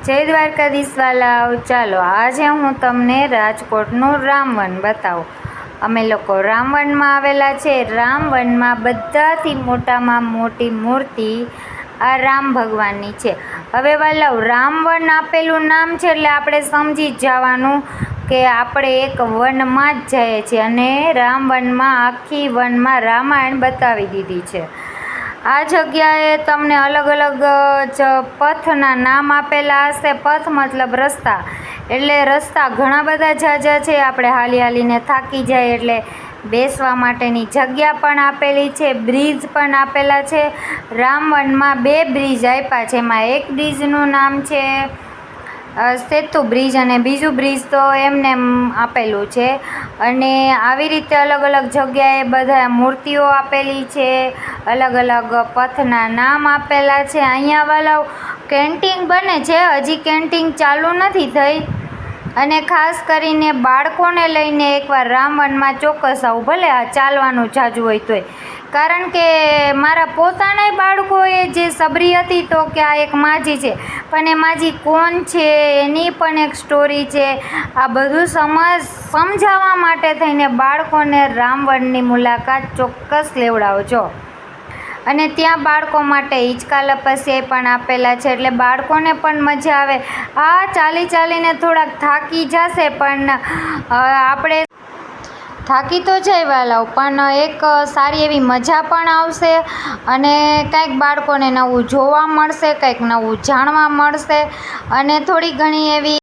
જય દ્વારકાધીશ વાલાઓ, ચાલો આજે હું તમને રાજકોટનું રામવન બતાવું। અમે લોકો રામવનમાં આવેલા છે। રામવનમાં બધાથી મોટામાં મોટી મૂર્તિ આ રામ ભગવાનની છે। હવે વાલાઓ, રામવન આપેલું નામ છે એટલે આપણે સમજી જ જવાનું કે આપણે એક વનમાં જ જઈએ છીએ અને રામવનમાં આખી વનમાં રામાયણ બતાવી દીધી છે। આ જગ્યાએ તમને અલગ અલગ પથના નામ આપેલા હશે। પથ મતલબ રસ્તા, એટલે રસ્તા ઘણા બધા ઝાઝા છે। આપણે હાલી હાલીને થાકી જાય એટલે બેસવા માટેની જગ્યા પણ આપેલી છે, બ્રિજ પણ આપેલા છે। રામવનમાં 2 બ્રિજ આપ્યા છે, એમાં એક બ્રિજનું નામ છે સેતુ બ્રિજ અને બીજું બ્રિજ તો એમને આપેલું છે। અને આવી રીતે અલગ અલગ જગ્યાએ બધા મૂર્તિઓ આપેલી છે, અલગ અલગ પથના નામ આપેલા છે। અહીંયા વાલાઓ કેન્ટીન બને છે, હજી કેન્ટીન ચાલુ નથી થઈ। અને ખાસ કરીને બાળકોને લઈને એકવાર રામવનમાં ચોક્કસ આવું, ભલે આ ચાલવાનું જાજુ હોય તોય, કારણ કે મારા પોતાના બાળકોએ જે સબરી હતી તો કે આ એક માજી છે, પણ એ માજી કોણ છે એની પણ એક સ્ટોરી છે। આ બધું સમજાવવા માટે થઈને બાળકોને રામવનની મુલાકાત ચોક્કસ લેવડાવજો। અને ત્યાં બાળકો માટે હિંચકા લપસ્યા પણ આપેલા છે, એટલે બાળકોને પણ મજા આવે। હા, ચાલી ચાલીને થોડાક થાકી જશે, પણ આપણે થાકી તો જાય વાલાઓ, પણ એક સારી એવી મજા પણ આવશે અને કંઈક બાળકોને નવું જોવા મળશે, કંઈક નવું જાણવા મળશે અને થોડી ઘણી એવી